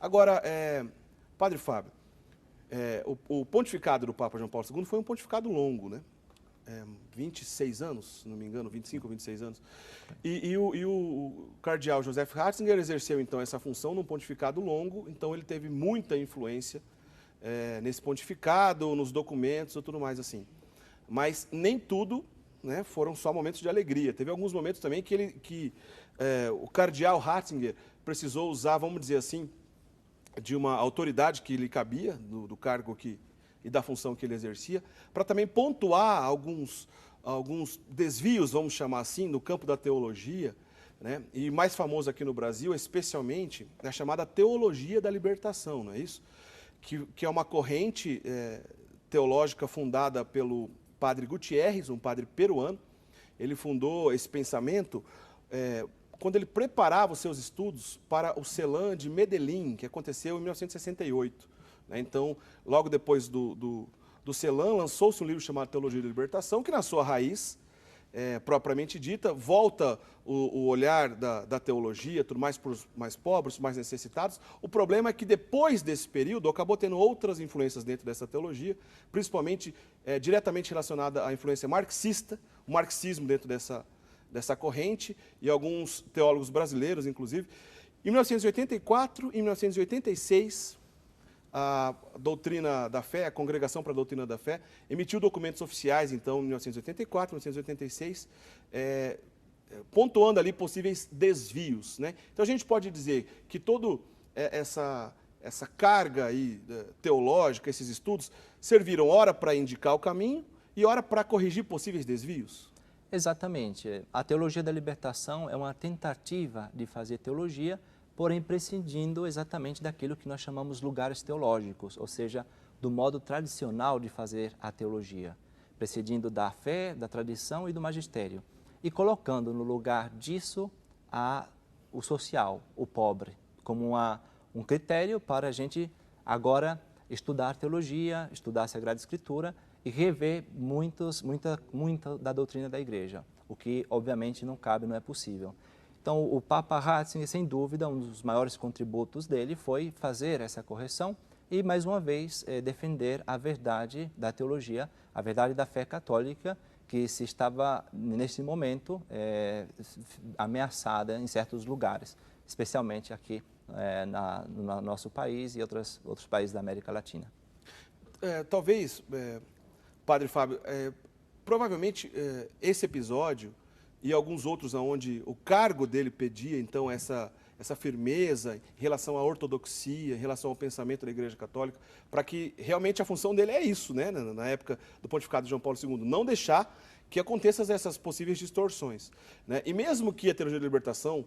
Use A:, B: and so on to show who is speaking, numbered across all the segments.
A: Agora, Padre Fábio, o pontificado do Papa João Paulo II foi um pontificado longo, né? 26 anos, se não me engano, 25 ou 26 anos. E o cardeal Joseph Ratzinger exerceu, então, essa função num pontificado longo, então ele teve muita influência nesse pontificado, nos documentos e tudo mais assim. Mas nem tudo, né, foram só momentos de alegria. Teve alguns momentos também que o cardeal Ratzinger precisou usar, vamos dizer assim, de uma autoridade que lhe cabia, do cargo e da função que ele exercia, para também pontuar alguns desvios, vamos chamar assim, no campo da teologia, né? E mais famoso aqui no Brasil, especialmente, é a chamada teologia da libertação, não é isso? Que é uma corrente teológica fundada pelo padre Gutierrez, um padre peruano. Ele fundou esse pensamento quando ele preparava os seus estudos para o CELAM de Medellín, que aconteceu em 1968. Então, logo depois do CELAM, lançou-se um livro chamado Teologia da Libertação, que na sua raiz, propriamente dita, volta o olhar da teologia, tudo mais para os mais pobres, os mais necessitados. O problema é que depois desse período, acabou tendo outras influências dentro dessa teologia, principalmente diretamente relacionada à influência marxista, o marxismo dentro dessa corrente, e alguns teólogos brasileiros, inclusive. Em 1984 e 1986, a Doutrina da Fé, a Congregação para a Doutrina da Fé, emitiu documentos oficiais, então, em 1984, 1986, pontuando ali possíveis desvios, né? Então, a gente pode dizer que toda essa carga aí, teológica, esses estudos, serviram ora para indicar o caminho e ora para corrigir possíveis desvios.
B: Exatamente. A teologia da libertação é uma tentativa de fazer teologia, porém prescindindo exatamente daquilo que nós chamamos lugares teológicos, ou seja, do modo tradicional de fazer a teologia, prescindindo da fé, da tradição e do magistério, e colocando no lugar disso o social, o pobre, como um critério para a gente agora estudar teologia, estudar a Sagrada Escritura e rever muita da doutrina da Igreja, o que obviamente não cabe, não é possível. Então, o Papa Ratzinger, sem dúvida, um dos maiores contributos dele foi fazer essa correção e, mais uma vez, defender a verdade da teologia, a verdade da fé católica, que se estava, nesse momento, ameaçada em certos lugares, especialmente aqui no nosso país e outros países da América Latina.
A: Talvez, Padre Fábio, provavelmente esse episódio e alguns outros onde o cargo dele pedia, então, essa firmeza em relação à ortodoxia, em relação ao pensamento da Igreja Católica, para que realmente a função dele é isso, né? Na época do pontificado de João Paulo II, não deixar que aconteçam essas possíveis distorções, né? E mesmo que a teologia da libertação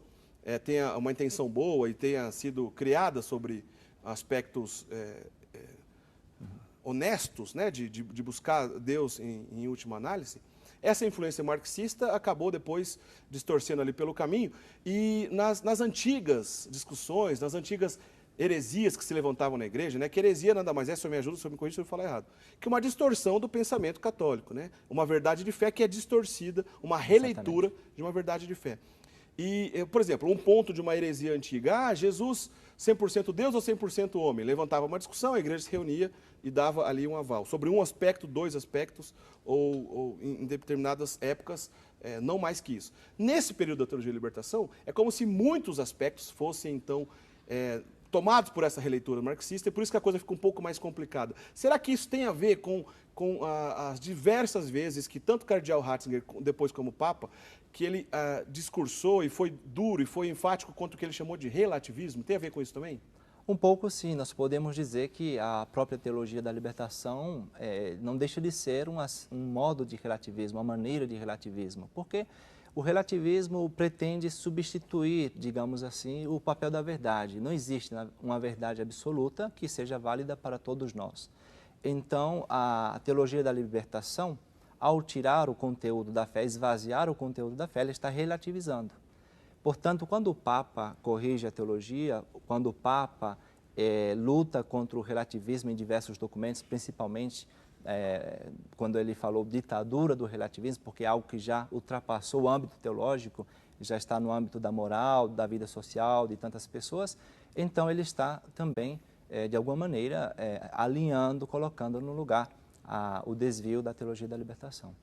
A: tenha uma intenção boa e tenha sido criada sobre aspectos honestos, né? de buscar Deus em última análise, essa influência marxista acabou depois distorcendo ali pelo caminho e nas antigas discussões, nas antigas heresias que se levantavam na igreja, né? Que heresia nada mais é, se eu me ajuda, se eu me corrija, se eu falar errado, que uma distorção do pensamento católico, né? Uma verdade de fé que é distorcida, uma releitura
B: Exatamente.
A: de uma verdade de fé. E, por exemplo, um ponto de uma heresia antiga, Jesus 100% Deus ou 100% homem? Levantava uma discussão, a igreja se reunia e dava ali um aval. Sobre um aspecto, dois aspectos, ou em determinadas épocas, não mais que isso. Nesse período da teologia da libertação, é como se muitos aspectos fossem, então, tomados por essa releitura marxista, e por isso que a coisa fica um pouco mais complicada. Será que isso tem a ver com as diversas vezes que tanto o cardeal Ratzinger, depois como Papa, que ele discursou e foi duro e foi enfático quanto o que ele chamou de relativismo? Tem a ver com isso também?
B: Um pouco sim, nós podemos dizer que a própria teologia da libertação não deixa de ser um modo de relativismo, uma maneira de relativismo, porque o relativismo pretende substituir, digamos assim, o papel da verdade. Não existe uma verdade absoluta que seja válida para todos nós. Então, a teologia da libertação, ao tirar o conteúdo da fé, esvaziar o conteúdo da fé, ela está relativizando. Portanto, quando o Papa corrige a teologia, quando o Papa luta contra o relativismo em diversos documentos, principalmente quando ele falou ditadura do relativismo, porque é algo que já ultrapassou o âmbito teológico, já está no âmbito da moral, da vida social de tantas pessoas, então ele está também, de alguma maneira, alinhando, colocando no lugar o desvio da teologia da libertação.